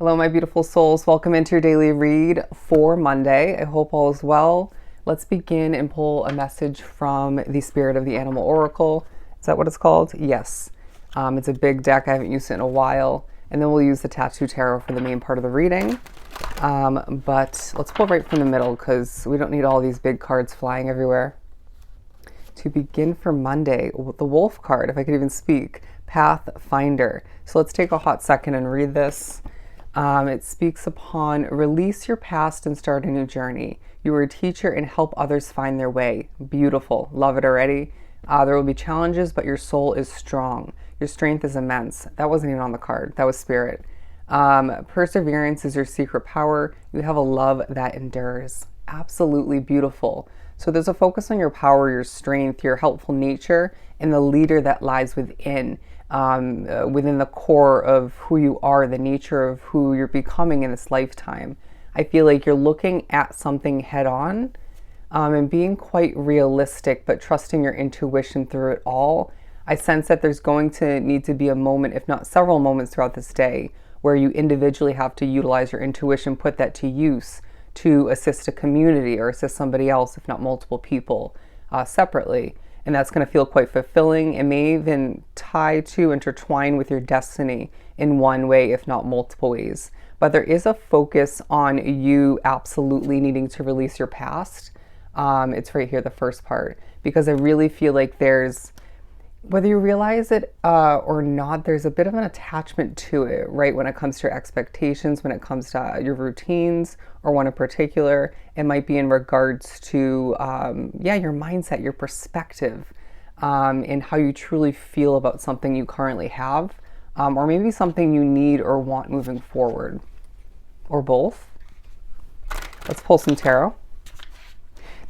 Hello, my beautiful souls. Welcome into your daily read for Monday. I hope all is well. Let's begin and pull a message from the Spirit of the Animal Oracle. Is that what it's called? Yes. It's a big deck. I haven't used it in a while. And then we'll use the Tattoo Tarot for the main part of the reading. But let's pull right from the middle because we don't need all these big cards flying everywhere. To begin for Monday, the Wolf card, if I could even speak, Pathfinder. So let's take a hot second and read this. It speaks upon release your past and start a new journey. You are a teacher and help others find their way. Beautiful. Love it already. There will be challenges, but your soul is strong. Your strength is immense. That wasn't even on the card. That was spirit. Perseverance is your secret power. You have a love that endures. Absolutely beautiful. So there's a focus on your power, your strength, your helpful nature, and the leader that lies within the core of who you are, the nature of who you're becoming in this lifetime. I feel like you're looking at something head on and being quite realistic, but trusting your intuition through it all. I sense that there's going to need to be a moment, if not several moments throughout this day, where you individually have to utilize your intuition, put that to use to assist a community or assist somebody else, if not multiple people, separately. And that's going to feel quite fulfilling. It may even intertwine with your destiny in one way, if not multiple ways. But there is a focus on you absolutely needing to release your past. It's right here, the first part, because I really feel like there's, whether you realize it or not, there's a bit of an attachment to it, right? When it comes to your expectations, when it comes to your routines, or one in particular, it might be in regards to, your mindset, your perspective, and how you truly feel about something you currently have, or maybe something you need or want moving forward, or both. Let's pull some tarot.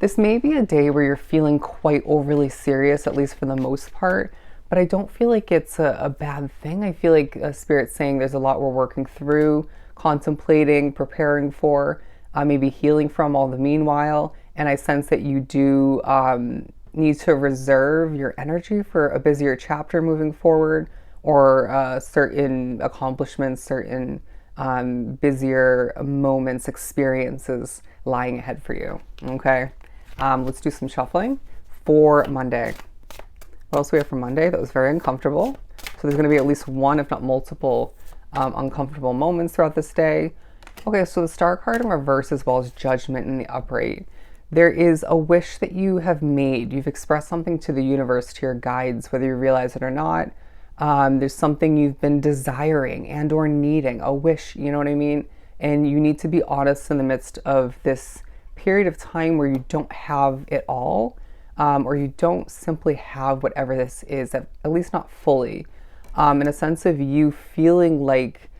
This may be a day where you're feeling quite overly serious, at least for the most part, but I don't feel like it's a bad thing. I feel like Spirit's saying there's a lot we're working through, contemplating, preparing for, maybe healing from all the meanwhile. And I sense that you do need to reserve your energy for a busier chapter moving forward, or certain accomplishments, certain busier moments, experiences lying ahead for you. Okay. Let's do some shuffling for Monday. What else do we have for Monday? That was very uncomfortable. So there's going to be at least one, if not multiple, uncomfortable moments throughout this day. Okay, so the Star card in reverse, as well as Judgment in the upright. There is a wish that you have made. You've expressed something to the universe, to your guides, whether you realize it or not. There's something you've been desiring and or needing, a wish, you know what I mean? And you need to be honest in the midst of this period of time where you don't have it all, or you don't simply have whatever this is, at least not fully, in a sense of you feeling like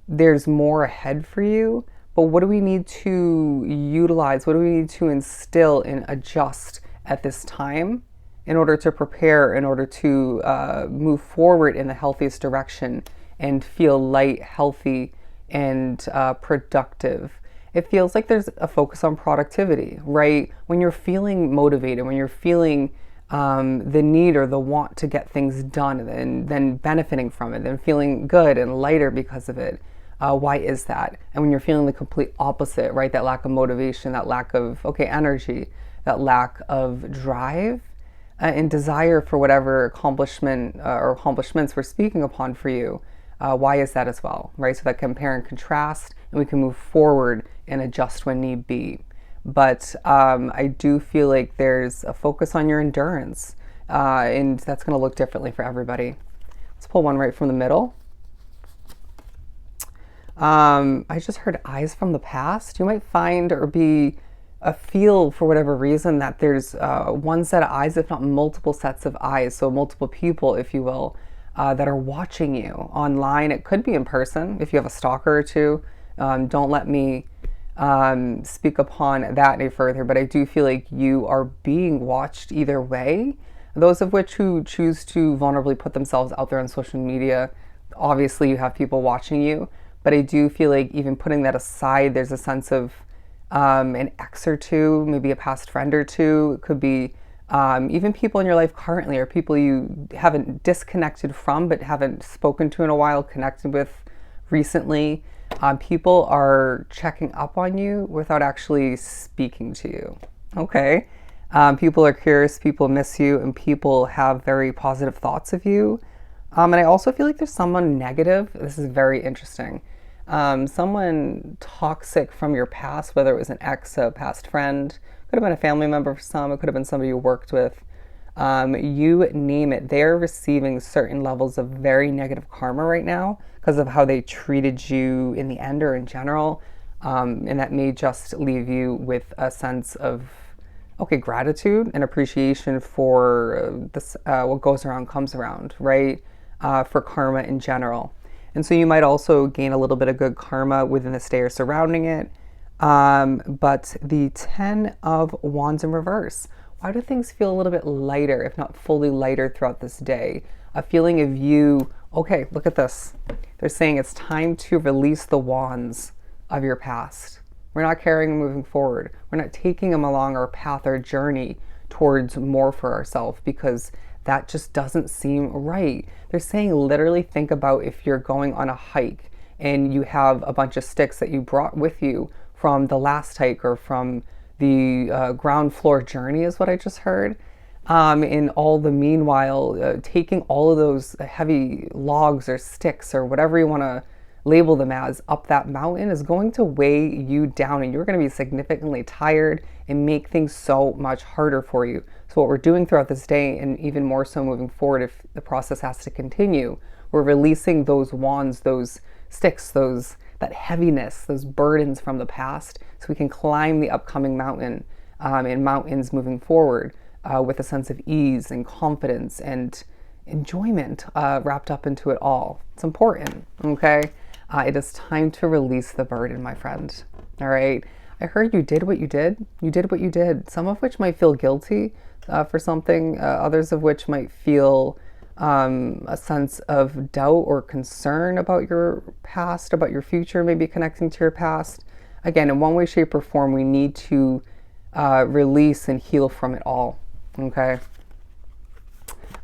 there's more ahead for you. But what do we need to utilize? What do we need to instill and adjust at this time in order to prepare, in order to move forward in the healthiest direction and feel light, healthy, and productive? It feels like there's a focus on productivity, right? When you're feeling motivated, when you're feeling the need or the want to get things done, and then benefiting from it, then feeling good and lighter because of it. Why is that? And when you're feeling the complete opposite, right? That lack of motivation, that lack of, energy, that lack of drive and desire for whatever accomplishment or accomplishments we're speaking upon for you. Why is that as well, right? So that compare and contrast, and we can move forward and adjust when need be. But I do feel like there's a focus on your endurance, and that's going to look differently for everybody. Let's pull one right from the middle. I just heard eyes from the past. You might find or be a feel for whatever reason that there's one set of eyes, if not multiple sets of eyes, so multiple people, if you will, that are watching you online. It could be in person if you have a stalker or two. Don't let me speak upon that any further, but I do feel like you are being watched either way. Those of which who choose to vulnerably put themselves out there on social media, obviously you have people watching you, but I do feel like even putting that aside, there's a sense of an ex or two, maybe a past friend or two. It could be even people in your life currently, or people you haven't disconnected from but haven't spoken to in a while, connected with recently. People are checking up on you without actually speaking to you. Okay. People are curious, people miss you, and people have very positive thoughts of you. And I also feel like there's someone negative. This is very interesting. Someone toxic from your past, whether it was an ex, a past friend, could have been a family member for some, it could have been somebody you worked with. You name it, they're receiving certain levels of very negative karma right now because of how they treated you in the end or in general. And that may just leave you with a sense of, okay, gratitude and appreciation for this, what goes around comes around, right? For karma in general. And so you might also gain a little bit of good karma within the stay or surrounding it. But the 10 of Wands in reverse. Why do things feel a little bit lighter, if not fully lighter throughout this day? A feeling of you, okay, look at this. They're saying it's time to release the wands of your past. We're not carrying them moving forward. We're not taking them along our path, our journey towards more for ourselves because that just doesn't seem right. They're saying literally think about if you're going on a hike and you have a bunch of sticks that you brought with you from the last hike or from the ground floor journey is what I just heard. In all the meanwhile, taking all of those heavy logs or sticks or whatever you want to label them as up that mountain is going to weigh you down and you're going to be significantly tired and make things so much harder for you. So what we're doing throughout this day and even more so moving forward if the process has to continue, we're releasing those wands, those sticks, that heaviness, those burdens from the past, so we can climb the upcoming mountain and mountains moving forward with a sense of ease and confidence and enjoyment wrapped up into it all. It's important, okay? It is time to release the burden, my friend, all right? I heard you did what you did. You did what you did, some of which might feel guilty for something, others of which might feel a sense of doubt or concern about your past, about your future, maybe connecting to your past. Again, in one way, shape, or form, we need to release and heal from it all. Okay.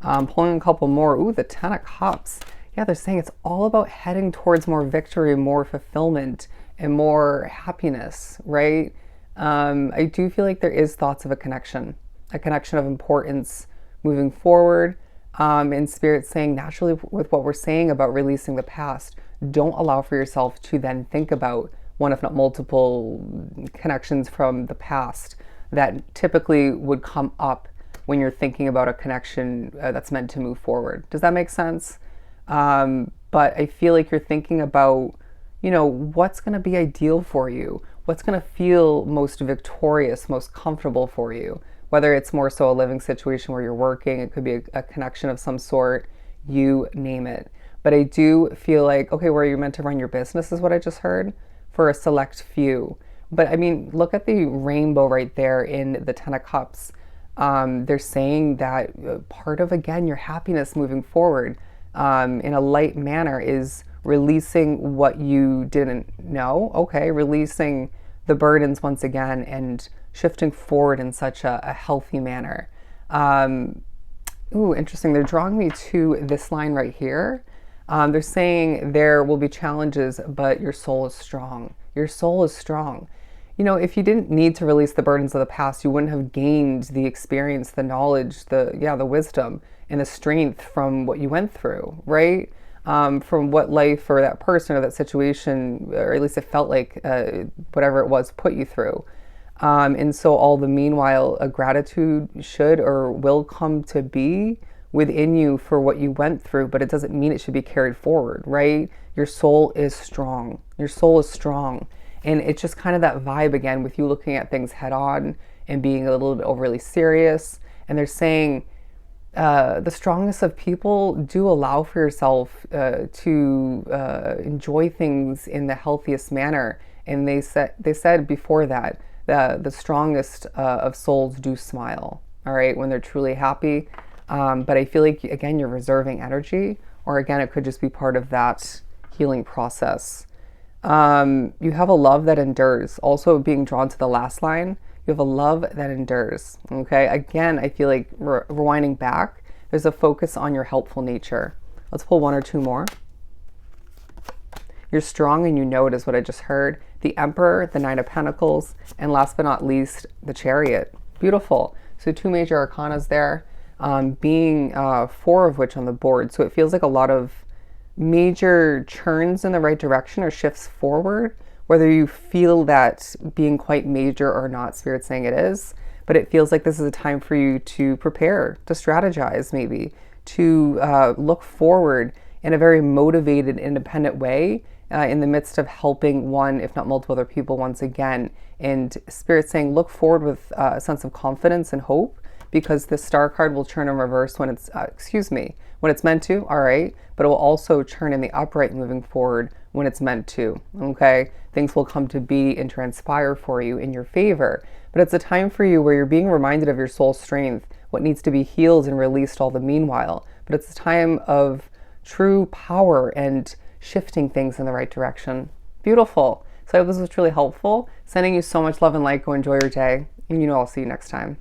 Pulling a couple more. Ooh, the 10 of Cups. Yeah, they're saying it's all about heading towards more victory, more fulfillment, and more happiness, right? I do feel like there is thoughts of a connection of importance moving forward. In Spirit saying naturally with what we're saying about releasing the past, don't allow for yourself to then think about one if not multiple connections from the past that typically would come up when you're thinking about a connection that's meant to move forward. Does that make sense? But I feel like you're thinking about, what's going to be ideal for you, what's going to feel most victorious, most comfortable for you. Whether it's more so a living situation where you're working, it could be a connection of some sort, you name it. But I do feel like, okay, where you're meant to run your business is what I just heard for a select few. But I mean, look at the rainbow right there in the 10 of Cups. They're saying that part of, again, your happiness moving forward in a light manner is releasing what you didn't know. Okay, releasing the burdens once again and shifting forward in such a healthy manner. Ooh, interesting. They're drawing me to this line right here. They're saying there will be challenges, but your soul is strong. Your soul is strong. If you didn't need to release the burdens of the past, you wouldn't have gained the experience, the knowledge, the wisdom and the strength from what you went through, right? From what life or that person or that situation, or at least it felt like whatever it was, put you through. And so all the meanwhile, a gratitude should or will come to be within you for what you went through, but it doesn't mean it should be carried forward, right? Your soul is strong. Your soul is strong. And it's just kind of that vibe again with you looking at things head on and being a little bit overly serious. And they're saying the strongness of people do allow for yourself to enjoy things in the healthiest manner. And they said before that, the strongest of souls do smile, all right, when they're truly happy. But I feel like, again, you're reserving energy, or again, it could just be part of that healing process. You have a love that endures. Also being drawn to the last line, you have a love that endures, okay? Again, I feel like rewinding back, there's a focus on your helpful nature. Let's pull one or two more. You're strong and you know it, is what I just heard. The Emperor, the Nine of Pentacles, and last but not least, the Chariot. Beautiful. So 2 major arcanas there, being 4 of which on the board. So it feels like a lot of major churns in the right direction or shifts forward, whether you feel that being quite major or not. Spirit's saying it is, but it feels like this is a time for you to prepare, to strategize, maybe to look forward in a very motivated, independent way, in the midst of helping one, if not multiple other people once again. And Spirit's saying look forward with a sense of confidence and hope, because the Star card will turn in reverse when it's, when it's meant to, all right? But it will also turn in the upright moving forward when it's meant to, okay? Things will come to be and transpire for you in your favor. But it's a time for you where you're being reminded of your soul strength, what needs to be healed and released all the meanwhile. But it's a time of true power and shifting things in the right direction. Beautiful. So I hope this was truly helpful. Sending you so much love and light. Go enjoy your day. And I'll see you next time.